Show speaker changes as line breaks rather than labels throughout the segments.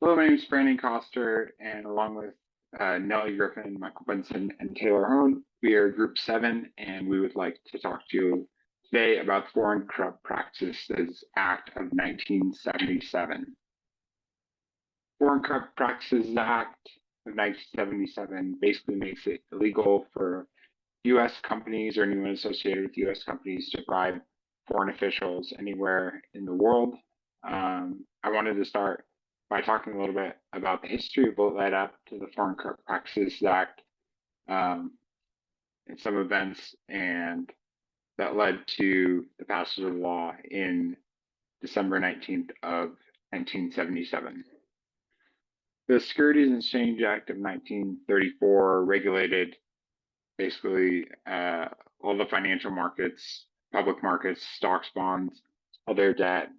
Hello, my name is Brandon Coster, and along with Nellie Griffin, Michael Benson, and Taylor Hone, we are Group 7, and we would like to talk to you today about the Foreign Corrupt Practices Act of 1977. Foreign Corrupt Practices Act of 1977 basically makes it illegal for U.S. companies or anyone associated with U.S. companies to bribe foreign officials anywhere in the world. I wanted to start by talking a little bit about the history of what led up to the Foreign Corrupt Practices Act um, and some events and that led to the passage of the law in December 19th of 1977. The Securities and Exchange Act of 1934 regulated basically all the financial markets, public markets, stocks, bonds, other debt.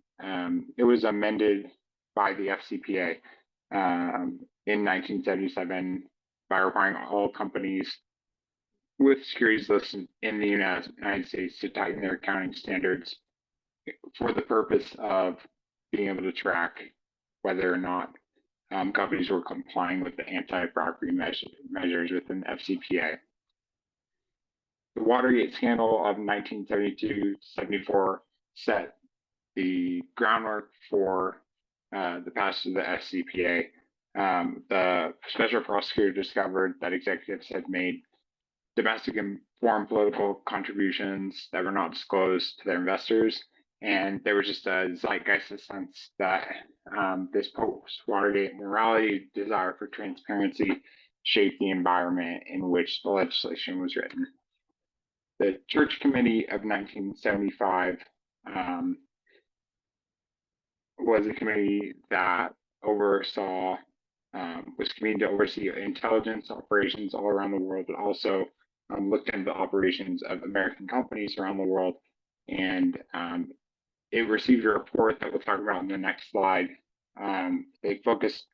It was amended by the FCPA in 1977 by requiring all companies with securities listed in the United States to tighten their accounting standards for the purpose of being able to track whether or not companies were complying with the anti-bribery measures within the FCPA. The Watergate scandal of 1972-74 set the groundwork for the passage of the FCPA. The special prosecutor discovered that executives had made domestic and foreign political contributions that were not disclosed to their investors. And there was just a zeitgeist sense that this post Watergate morality desire for transparency shaped the environment in which the legislation was written. The Church Committee of 1975 was a committee that oversaw, was convened to oversee intelligence operations all around the world, but also looked into the operations of American companies around the world. And it received a report that we'll talk about in the next slide. They focused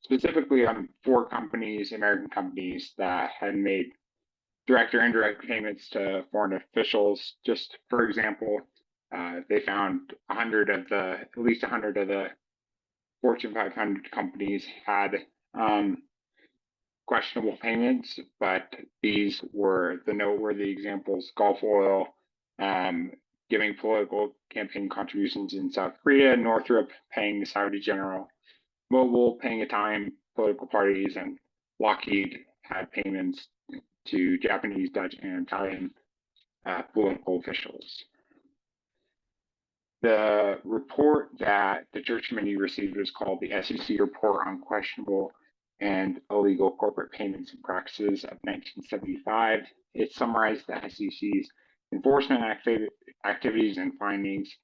specifically on 4 companies, American companies, that had made direct or indirect payments to foreign officials. Just for example, they found at least 100 of the Fortune 500 companies had questionable payments, but these were the noteworthy examples: Gulf Oil, giving political campaign contributions in South Korea, Northrop paying the Saudi General Mobil, paying Italian political parties, and Lockheed had payments to Japanese, Dutch, and Italian political officials. The report that the Church Committee received was called the SEC Report on Questionable and Illegal Corporate Payments and Practices of 1975. It summarized the SEC's enforcement activities and findings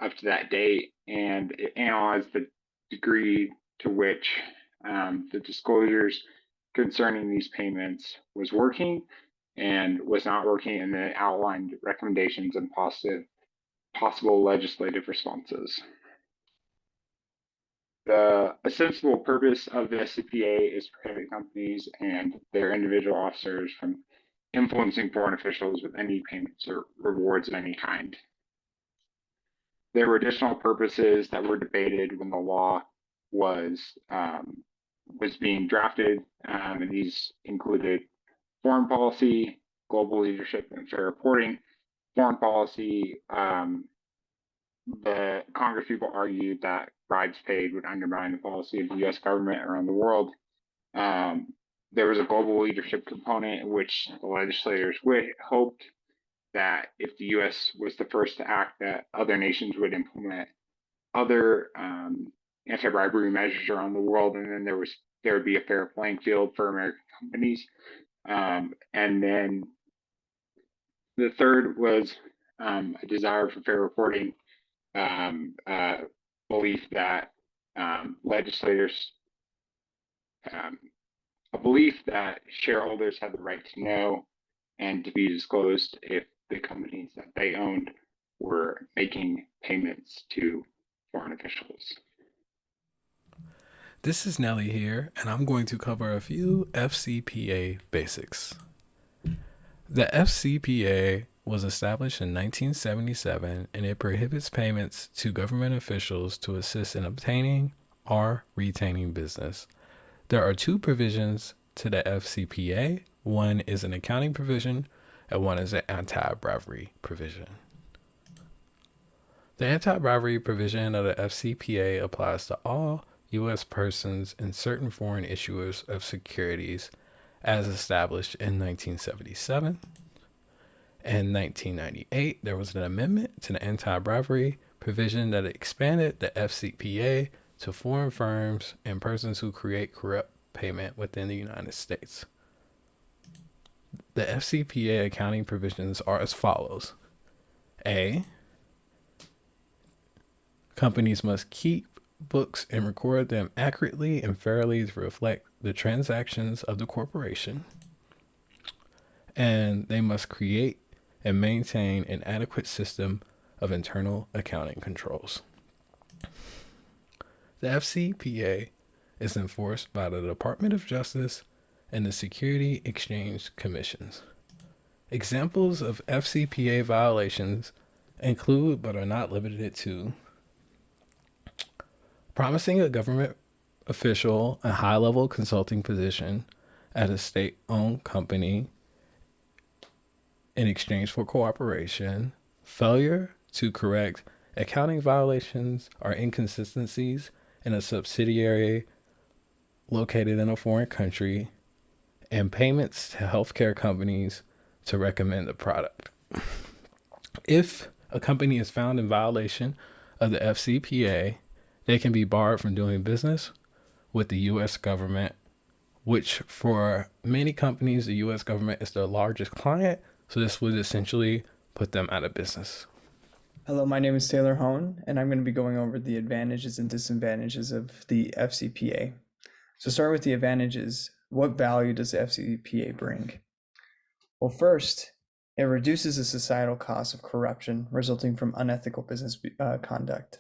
up to that date, and it analyzed the degree to which the disclosures concerning these payments was working and was not working, and then outlined recommendations and possible legislative responses. The ostensible purpose of the FCPA is to prohibit companies and their individual officers from influencing foreign officials with any payments or rewards of any kind. There were additional purposes that were debated when the law was being drafted, and these included foreign policy, global leadership, and fair reporting. Foreign policy, the Congress people argued that bribes paid would undermine the policy of the U.S. government around the world. There was a global leadership component in which the legislators hoped that if the U.S. was the first to act, that other nations would implement other anti-bribery measures around the world, and then there would be a fair playing field for American companies. And then the third was a desire for fair reporting, belief that legislators, a belief that shareholders had the right to know and to be disclosed if the companies that they owned were making payments to foreign officials.
This is Nelly here, and I'm going to cover a few FCPA basics. The FCPA was established in 1977 and it prohibits payments to government officials to assist in obtaining, are retaining business. There are two provisions to the FCPA. One is an accounting provision, and one is an anti-bribery provision. The anti-bribery provision of the FCPA applies to all U.S. persons and certain foreign issuers of securities as established in 1977. In 1998, there was an amendment to the anti-bribery provision that expanded the FCPA to foreign firms and persons who create corrupt payment within the United States. The FCPA accounting provisions are as follows. A. Companies must keep books and record them accurately and fairly to reflect the transactions of the corporation. And they must create and maintain an adequate system of internal accounting controls. The FCPA is enforced by the Department of Justice and the Security Exchange Commissions. Examples of FCPA violations include, but are not limited to, promising a government official a high-level consulting position at a state-owned company in exchange for cooperation, failure to correct accounting violations or inconsistencies in a subsidiary located in a foreign country, and payments to healthcare companies to recommend the product. If a company is found in violation of the FCPA, they can be barred from doing business with the U.S. government, which for many companies, the U.S. government is their largest client. So this would essentially put them out of business.
Hello, my name is Taylor Hone, and I'm going to be going over the advantages and disadvantages of the FCPA. So start with the advantages. What value does the FCPA bring? Well, first, it reduces the societal cost of corruption resulting from unethical business conduct.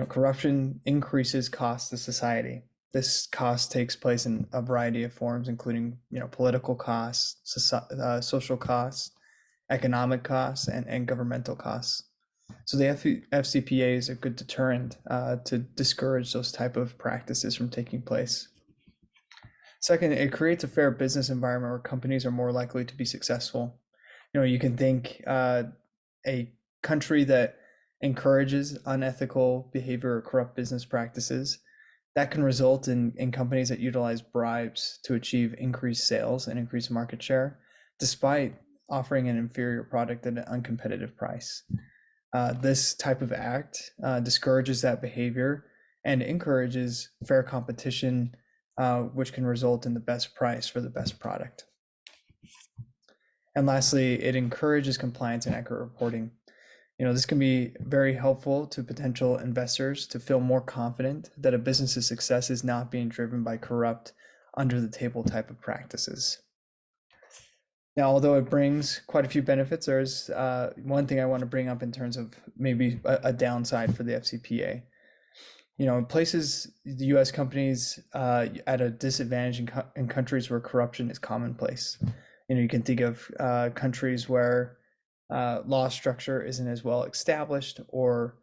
Corruption increases costs to society. This cost takes place in a variety of forms, including, political costs, social costs, economic costs, and governmental costs. So the FCPA is a good deterrent to discourage those type of practices from taking place. Second, it creates a fair business environment where companies are more likely to be successful. You can think a country that encourages unethical behavior or corrupt business practices, that can result in companies that utilize bribes to achieve increased sales and increased market share, despite offering an inferior product at an uncompetitive price. This type of act discourages that behavior and encourages fair competition, which can result in the best price for the best product. And lastly, it encourages compliance and accurate reporting. This can be very helpful to potential investors to feel more confident that a business's success is not being driven by corrupt, under-the-table type of practices. Now, although it brings quite a few benefits, there's one thing I want to bring up in terms of maybe a downside for the FCPA. It places the U.S. companies at a disadvantage in countries where corruption is commonplace. You can think of countries where law structure isn't as well established, or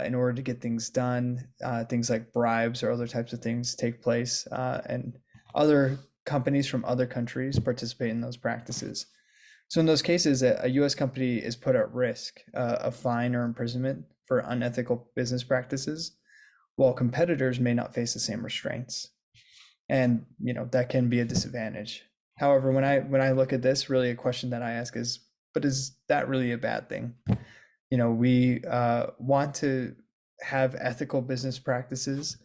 in order to get things done, things like bribes or other types of things take place, and other companies from other countries participate in those practices. So in those cases, a U.S. company is put at risk of fine or imprisonment for unethical business practices, while competitors may not face the same restraints. And that can be a disadvantage. However, when I look at this, really a question that I ask is, but is that really a bad thing? We want to have ethical business practices.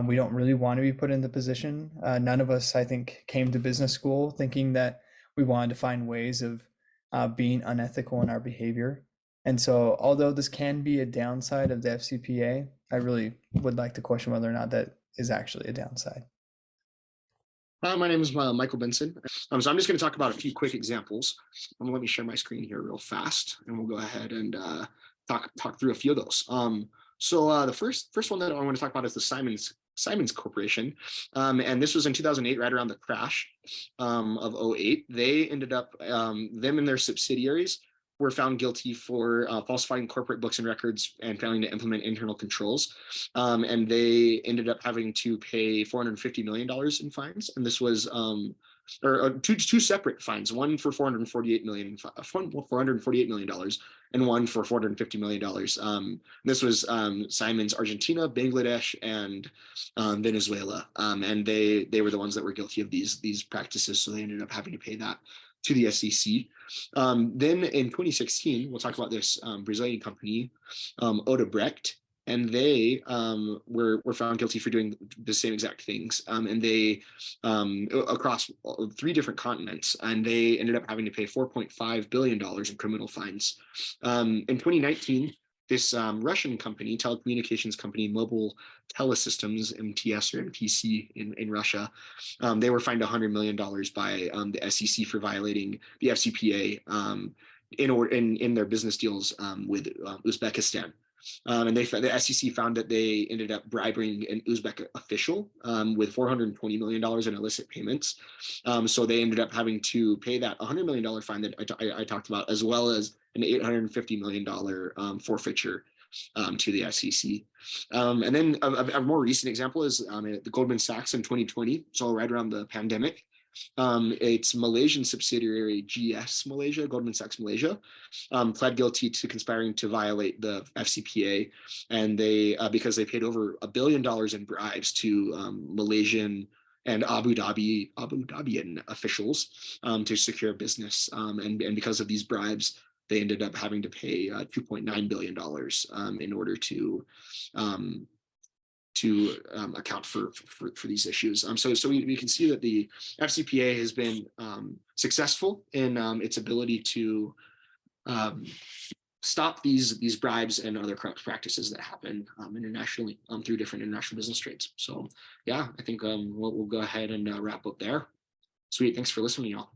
We don't really want to be put in the position. None of us, I think, came to business school thinking that we wanted to find ways of being unethical in our behavior. And so, although this can be a downside of the FCPA, I really would like to question whether or not that is actually a downside.
My name is Michael Benson. So I'm just going to talk about a few quick examples. Let me share my screen here real fast, and we'll go ahead and talk through a few of those. So the first one that I want to talk about is the Simons Corporation, and this was in 2008, right around the crash of 2008. They ended up them and their subsidiaries were found guilty for falsifying corporate books and records and failing to implement internal controls. And they ended up having to pay $450 million in fines. And this was two separate fines, one for $448 million and one for $450 million. This was Simon's Argentina, Bangladesh, and Venezuela. And they were the ones that were guilty of these practices. So they ended up having to pay that to the SEC. Then in 2016, we'll talk about this Brazilian company, Odebrecht, and they were found guilty for doing the same exact things. And they across 3 different continents, and they ended up having to pay $4.5 billion in criminal fines. In 2019, this Russian company, telecommunications company, Mobile Telesystems, MTS or MTC in Russia, they were fined $100 million by the SEC for violating the FCPA in their business deals with Uzbekistan. And the SEC found that they ended up bribing an Uzbek official with $420 million in illicit payments. So they ended up having to pay that $100 million fine that I talked about, as well as an $850 million forfeiture to the SEC. And then a more recent example is the Goldman Sachs in 2020, so right around the pandemic. Its Malaysian subsidiary, GS Malaysia, Goldman Sachs Malaysia, pled guilty to conspiring to violate the FCPA, and they because they paid over $1 billion in bribes to Malaysian and Abu Dhabian officials to secure business, and because of these bribes, they ended up having to pay $2.9 billion in order to account for these issues. So we can see that the FCPA has been successful in its ability to stop these bribes and other corrupt practices that happen internationally through different international business trades. So yeah, I think we'll go ahead and wrap up there. Sweet, thanks for listening, y'all.